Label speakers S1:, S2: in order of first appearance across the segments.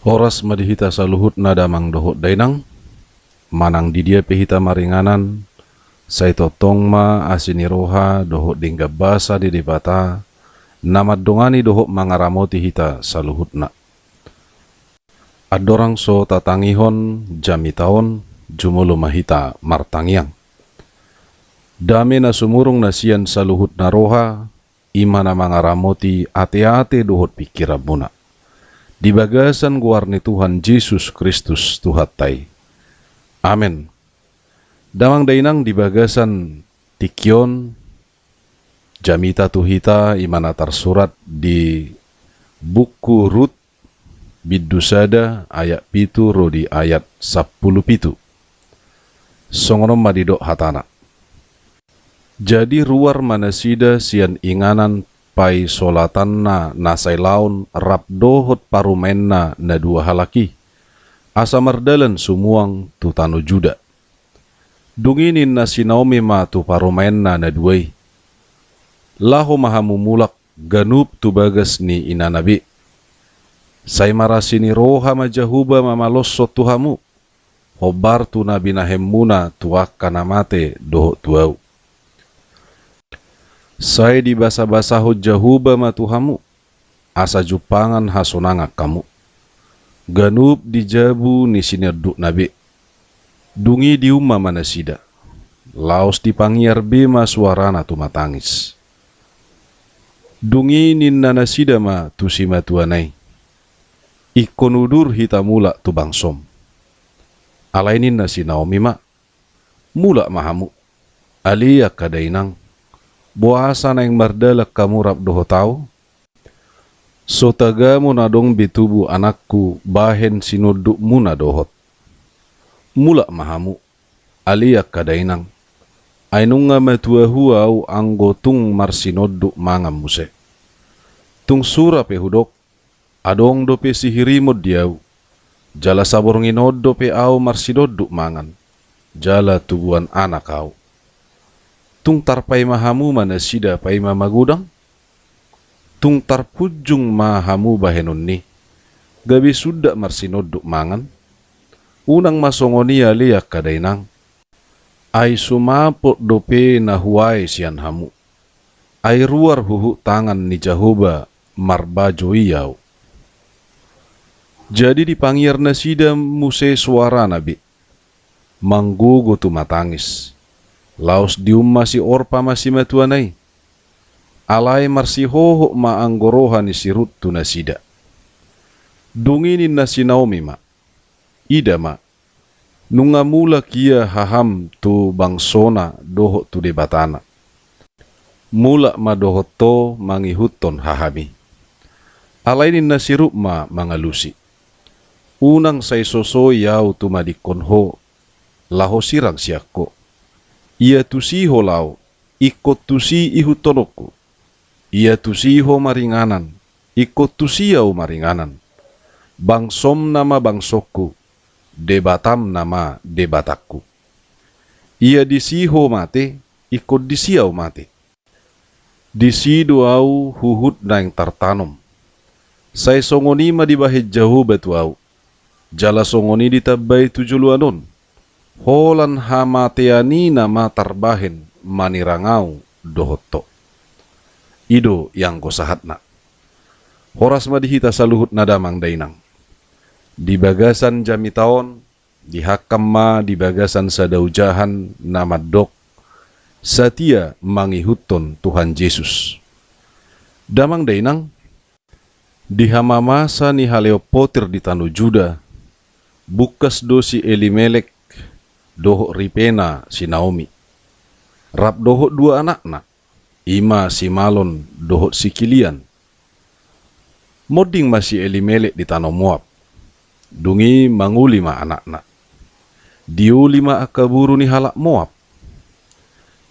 S1: Horas madihita saluhut nada mang dohot dainang, manang di dia pehita maringanan, saito tongma asini roha dohot dingga basa di debata, nama dongani dohot mangaramoti hita saluhutna. Adorang so tatangihon jami taon jumolo mahita martangiang. Dame na sumurong na siyan saluhut na roha, ima na mangaramoti ate-ate dohot pikira muna. Di bagasan guarni Tuhan Yesus Kristus Tuhatay. Amen. Damang dainang di bagasan tikyon jamita tuhita imana tersurat di buku Rut Bidusada ayat pitu rodi ayat 10 pitu. Songonom madidok hatana. Jadi ruar manasida sian inganan pai solatanna nasai laun rap dohot parumenna na dua halaki asa mardalan sumuang tu tanu juda dunginin na sinaomi ma tu parumenna na duay laho mahamumulak ganup tu bagas ni inanabi say marasini roha majahuba mamalosso tuhamu hobar tu nabi nahemuna tuak kanamate dohot tuau. Saya di basa-basa jahuba matuhamu, asa jupangan hasonanga kamu. Ganup di jabu ni sinerduk nabi. Dungi di umma manasida. Laos di pangiar bema suarana tu matangis. Dungi ninna nasida ma tu sima tuanai. Ikonudur hitamula tu bangsom. Alainin nasi Naomi ma. Mula mahamu. Alia kadainang. Buasa na yung mardalak kamu rap doho tau. So tagamu na dong bitubu anakku bahen sinuduk mu na dohot. Mula mahamu, aliak kadainang. Ainung nga matuahu au anggo tung marsinoduk mangam muse. Tung sura pehudok, adong dope sihirimod diau. Jala sabornginod dope au marsinoduk mangan. Jala tubuan anak au. Tung tarpai mahamu manasida pai mamagudang. Tung tarpujung mahamu bahenon ni. Gabi suda marsinoduk mangan. Unang masongoni aliak kadainang. Ay sumapot dope na huway siyan hamu. Ay ruar huhu tangan ni Jahoba marbajo iyaw. Jadi dipanggir nasida muse suara nabi. Manggugo tu matangis. Laos diumma si Orpa masih matuanay. Alay marsihoho maanggoroha ni si Rut tu nasida. Dunginin na si Naomi ma. Ida ma. Nungamula kia haham tu bangsona doho tu debatana. Mula ma doho to mangihuton hahami. Alainin na si Rut ma mangalusi. Unang say soso yaw tu madikonho. Laho sirang siyako. Ia tusiho lau, ikut tusi ihutonoko. Ia tusiho maringanan, ikut tusiau maringanan. Bangsom nama bangsoku, debatam nama debatakku. Ia disiho mate, ikut disiau mate. Disido au huhut na yang tartanom. Say songoni ma dibahit jauh batu au. Jala songoni ditabay tujuluanon. Holan hamateani nama tarbahin manirangau dohoto. Ido yang kosahatna. Horas madihita saluhut nadamang dainang. Di bagasan jami taon, di hakam ma di bagasan sadaujahan nama dok. Satia mangihuton Tuhan Yesus. Damang dainang. Di hamamasa ni haleopotir di tanu Juda. Bukas dosi Elimelek. Doho ripena si Naomi. Rap doho dua anakna. Ima si Malon doho si Kilian. Moding masih Elimelek di tanah Moab. Dungi manguli ma anakna. Diu lima akaburu ni halak Moab.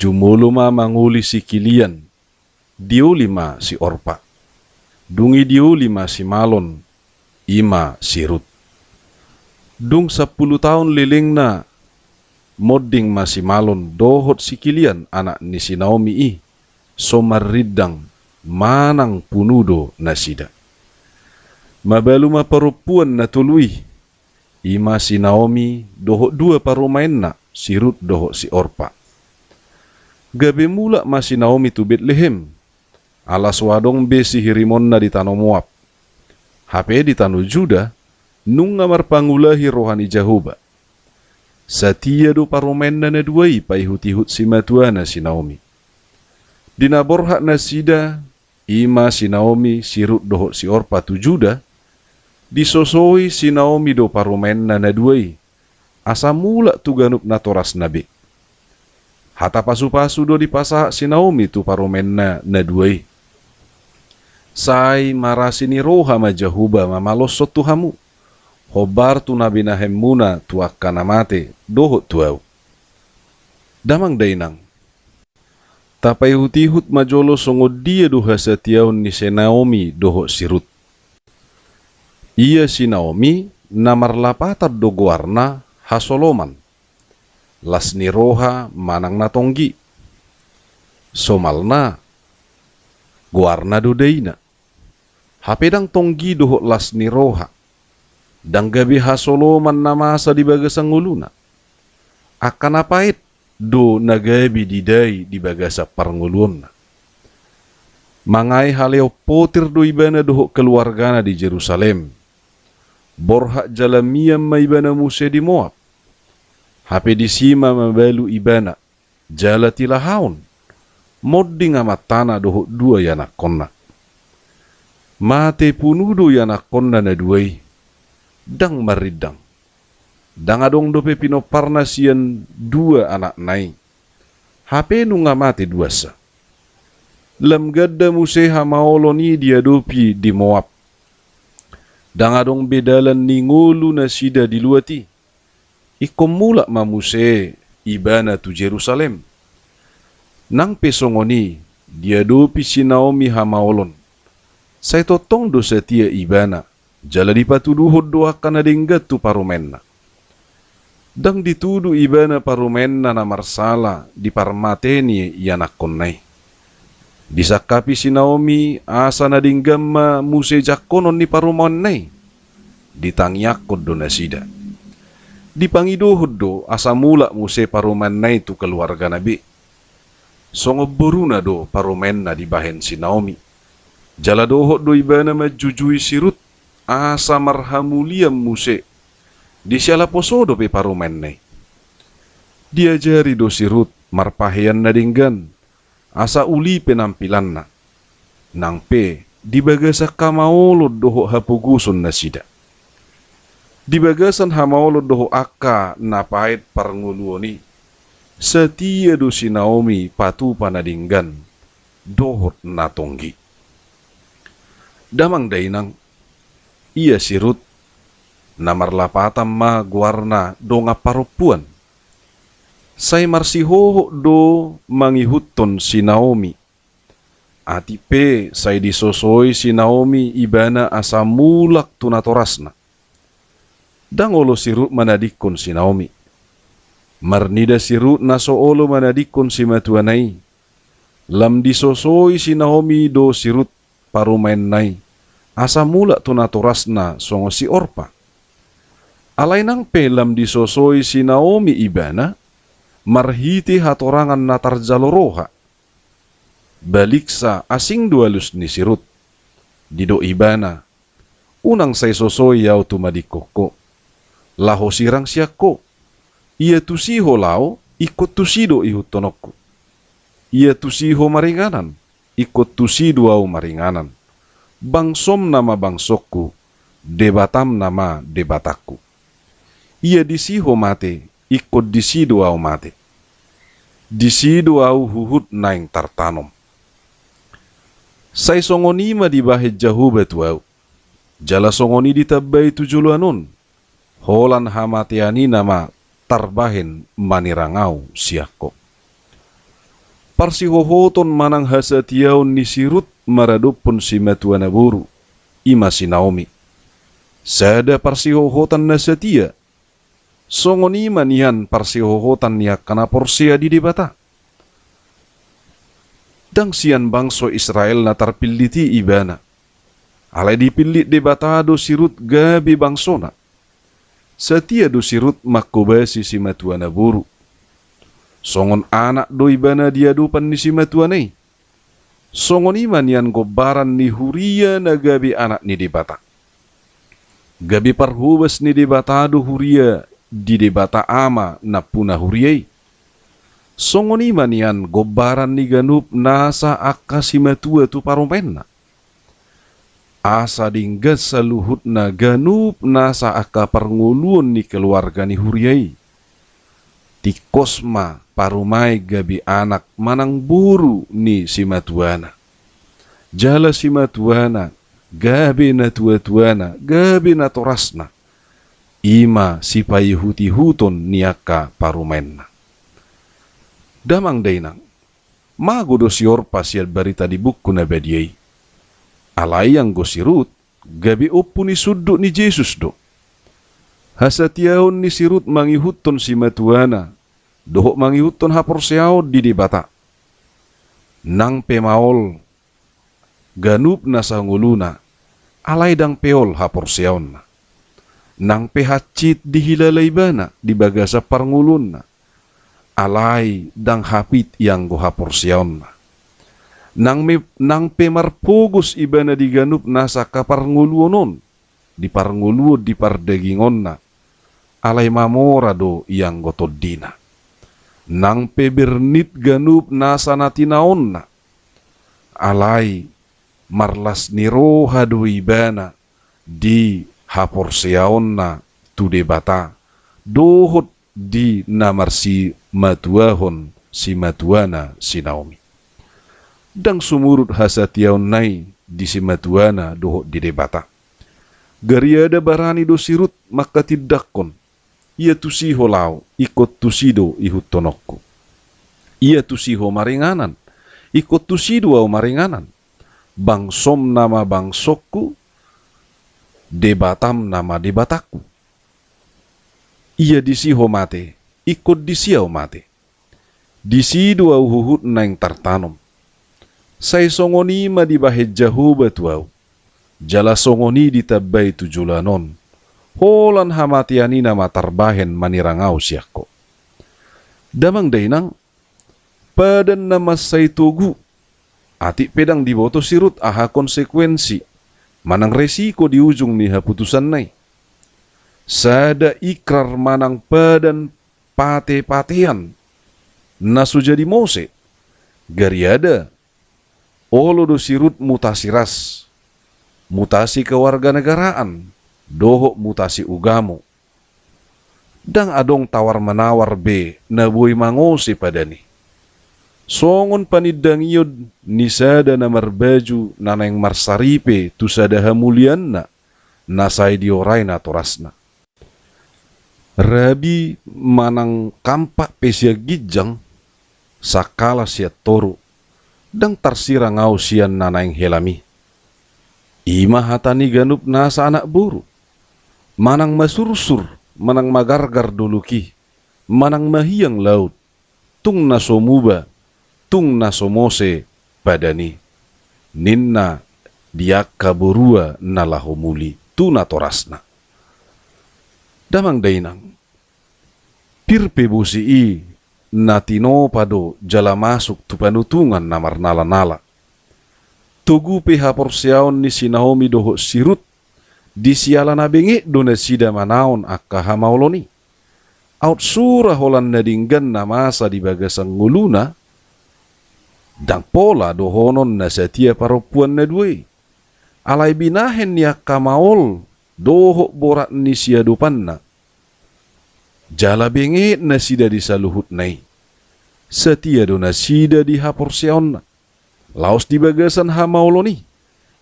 S1: Jumulu ma manguli si Kilian. Diu lima si Orpa. Dungi diu lima si Malon. Ima si Rut. Dung 10 tahun liling na moding masih malon dohot si Kilian anak ni si Naomi i somaridang manang punudo nasida. Mabalu maparupuan na tului. Ima si Naomi doho dua parumainna si Rut doho si Orpa. Gabi mula ma si Naomi tu Betlehem. Alas wadong be si Hirimonna di tanah Moab. Hape di tanah Juda nung ngamar pangulahi rohani Jahoba. Satia do parumainna na duai paihut-ihut si matuana si Naomi. Dinaborhak na sida ima si Naomi si Rut doho si Orpa tu Juda. Disosoi si Naomi do parumainna na duai. Asa mula tu ganup na toras nabi. Hata pasu-pasu do dipasah si Naomi tu parumainna na duai. Sai marasini roha ma Jahuba mamalosot tu hamu. Hobar tu nabi nahemuna tu akkana mate doho tuau. Damang dainang. Tapai hutihut majolo songo dia doha setiaun ni si Naomi doho si Rut. Ia si Naomi namar lapatar do guarna Hasoloman. Las ni roha manang na tonggi. Somalna guarna do deina. Hapedang tonggi doho las ni roha. Dang gabi Hasoloman namasa di bagasang uluna. Akan apait do nagabi didai di bagasa parnguluna. Mangai haleo potir do ibana doho keluargana di Jerusalem. Borhak jalamiam maibana Muse di Moab. Hape di sima mabalu ibana. Jala tilahaun. Modding amat tanah doho dua yanak konna. Mate punudo yanak konna na duai. Dang maridang. Dang adong dope pinoparna sian dua anak nai. Hape nunga mate duasa. Lam gadda Muse hamaoloni dia dopi di Moab. Dangadong bedalan ni ngulu na sida diluati. Ikom mula mamuse ibana tu Jerusalem. Nang pesongoni dia dopi si Naomi hamaolon. Say totong do setia ibana. Jala dipatuduhod doa kana denggat tu parumenna. Dang ditudu ibana parumenna na marsala di parmateni yanak konnai. Disakapi si Naomi asa na dinggama Muse jakonon ni parumon nai. Ditangyakod do na sida. Dipangidohod do asa mula Muse paruman nai tu keluarga nabi. Songoboru na do parumen na dibahen si Naomi. Jala dohod do ibana majujui si Rut asa marhamuliam Muse. Di siala poso do pe parumen nai. Diajari do si Rut marpahian na dinggan. Asa uli penampilan na. Nang pe, di bagasa kamaolod doho hapuguson na sida. Di bagasan hamaolod doho akka na pahit parnguluoni. Setia do si Naomi patu panadinggan. Dohot na tonggi. Damang dainang, ia si Rut, namarlapatam ma guarna do nga parupuan. Say marsihoho do mangihuton si Naomi. Ati pe say disosoy si Naomi ibana asa mulak tunatorasna. Dangolo si Rut manadikon si Naomi. Marnida si Rut na soolo manadikon si matuanay. Lam disosoy si Naomi do si Rut parumain nay. Asa mulak tunatorasna songo si Orpa. Alay nang pe lam disosoy si Naomi ibana. Marhiti hatorangan na tarjaloroha. Balik sa asing dualus ni si Rut. Dido ibana. Unang say sosoy yaw tumadikoko. Laho sirang siyako. Ia tusiho lao, ikot tusido ihutonoko. Ia tusiho maringanan, ikot tusido au maringanan. Bangsom nama bangsokku, debatam nama debatakku. Ia disiho mate, ikut disido au mate. Disido au huhut naing tartanom. Say songonima di bahid Jahuba tuau. Jala songoni ditabay tujuluanon. Holan hamatiani nama tarbahin manirangau siako. Parsihohoton manang hasatiaon ni si Rut maradupon si matuana buru. Ima si Naomi. Sada parsihohotan na setia. Songoni manihan parsihohotan niya kana porsia di debata. Dang sian bangso Israel na tarpiliti ibana. Alai dipilih debata do sirut gabi bangsona. Setia do sirut makobasi si matuana buru. Songon anak do ibana dia dupan ni si matuanai. Songon iman yan gobaran ni huria na gabi anak ni debata. Gabi parhubas ni debata do huria di debata ama na puna huriai. Songon iman yan gobaran ni ganup nasa akasi matua tu paromenna. Asa dinggas saluhut na ganup nasa aka parnguluan ni keluarga ni huriai. Tikosma parumai gabi anak manang buru ni si matuana. Jala si matuana gabi na tua-tuana gabi na torasna. Ima si payuhuti huton ni aka parumenna. Damang dainang magodo si Orpa siat barita di buku na badiai. Alai yang gosirut gabi opu ni suduk ni Jesus do. Hasatiaon ni sirut mangihuton si matuana. Dohok mangihuton haporseao di debata. Nang pemaol ganup na sanguluna. Alai dang peol haporseaon na. Nang pehacit dihilalay bana di bagasa parngulun na. Alai dang hapit yang go haporseaon na. Nang pemarpugos iba na diganup nasa kaparnguluonon, di parnguluod di pardagingon na, alay mamora do yang gotod dina. Nang pebernit ganup nasa natinaon na, alay marlas niroha do iba na, di haporseaon na tu debata, dohot di namarsi matuahon si matuana si Naomi. Dang sumurut hasatiaon nai di si matuana dohok di debata. Gariada barani do sirut maka tidakkon. Ia tusiho lau ikut tusido ihut tonokku. Ia tusiho maringanan ikut tusido au maringanan. Bangsom nama bangsokku, debatam nama debataku. Ia disiho mate ikut disiau mate. Disido au huhut naing tartanom. Say songoni ma di bahid jahuba tuau. Jala songoni di tabay tujulanon. Holan hamatiani na matarbahen manirangau siyako. Damang dainang, padan na masay tugu. Ati pedang diboto sirut aha konsekuensi. Manang resiko di ujung ni haputusan nai. Sada ikrar manang padan pate-patean. Nasu jadi Mose. Gariada. Olo do sirut mutasi ras, mutasi kewarganegaraan, dohok mutasi ugamo. Dang adong tawar menawar be na boy mangosi padani. Songon panidang iyod ni sada na marbaju naneng marsaripe tu sada hamulian na nasay dioray na torasna. Rabi manang kampak pesia gijang sakala siya toro. Dang tarsira ngau sian nanaing helami. Ima hatani ganup nasa anak buru. Manang masursur, manang magargar duluki. Manang mahiyang laut. Tung naso muba, tung naso Mose padani. Ninna diak kaburua nalahomuli tuna torasna. Damang dainang. Pirpe busi i natino pado jala masuk tu panutungan namar nala-nala. Tugu peha porsiaon ni si Naomi doho sirut di siala na bengi do na sida manaon akka hamauloni. Out surah holan na dinggan na masa di bagasang nguluna dang pola dohonon na setia paropuan na duwe. Alay binahen ni akka maol doho borat ni siya dupan na. Jala bengit na sida di saluhut nai. Setia do na sida di haporseon na. Laos di bagasan hamauloni.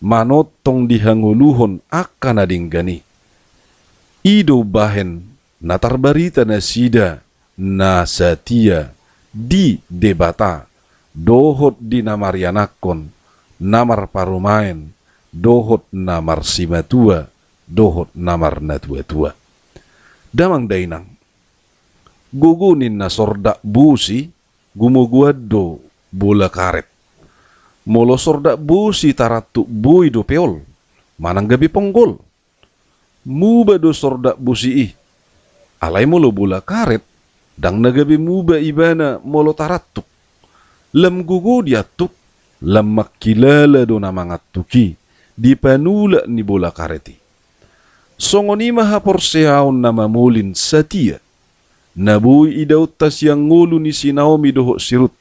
S1: Manotong di hanguluhon akan adinggani. Ido bahen natarbarita na sida na setia di debata. Dohot di namarianakon. Namar parumain. Dohot namar simatua. Dohot namar natua-tua. Damang dainang. Gugunin na sorda busi, gumuguado bola karet. Molo sorda busi taratu bui do peol, manang gabi ponggol. Muba do sordak busi alay molo bula karet, dang nagabi muba ibana molo taratuk. Lam gugu diatuk, lam makilala do na mga tuki, di panula ni bola kareti. Songoni maha porsehaon na mamulin satia, nabuy idaw tas yang ngulu ni si Naomi doho sirut,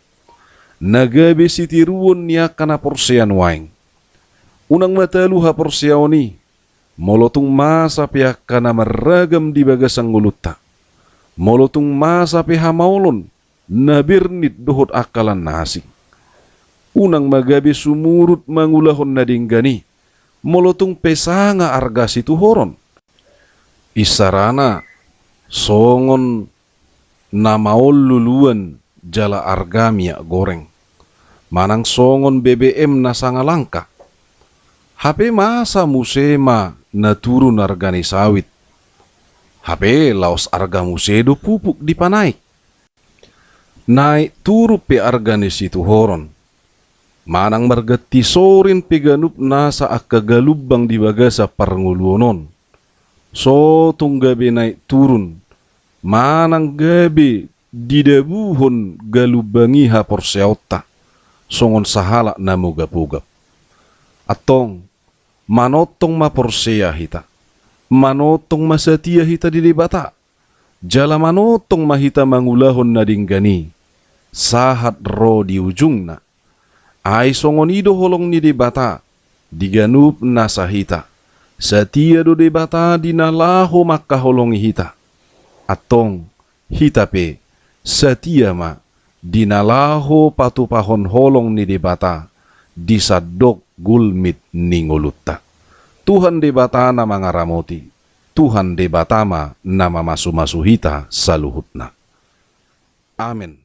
S1: nagabi si tiruon niya kana porsean waing. Unang matalu ha porsehaon ni, molotong masa pihak kana maragam di bagasang nguluta. Molotong masa pihak maulon, nabirnit dohot akalan nasing. Unang magabi sumurut mangulahon na dinggani, molotong pesanga arga situ horon. Isarana, songon na maol luluan jala arga minyak goreng. Manang songon BBM na sangalangka. HP masa musema na turun argani sawit. HP laos arga musedo pupuk di panai. Naik turu pe argani situ horon. Manang margati sorin peganup nasa akagalubang di bagasa parnguluonon. So tung gabi naik turun. Manang gabi didabuhon galubangi ha porseota. Songon sahala na mugap-ugap. Atong manotong maporsea hita. Manotong masatia hita di debata. Jala manotong mahita mangulahon na dinggani. Sahat ro di ujung na. Ay songonido holong ni debata. Diganup na sahita. Satia do debata dinalaho makaholongi hita. Atong hita pe satia ma dinalaho patupahon holong ni debata. Disadok gulmit ningulutta. Tuhan debata na mga ramoti. Tuhan debatama na mamasuhita sa luhutna. Amen.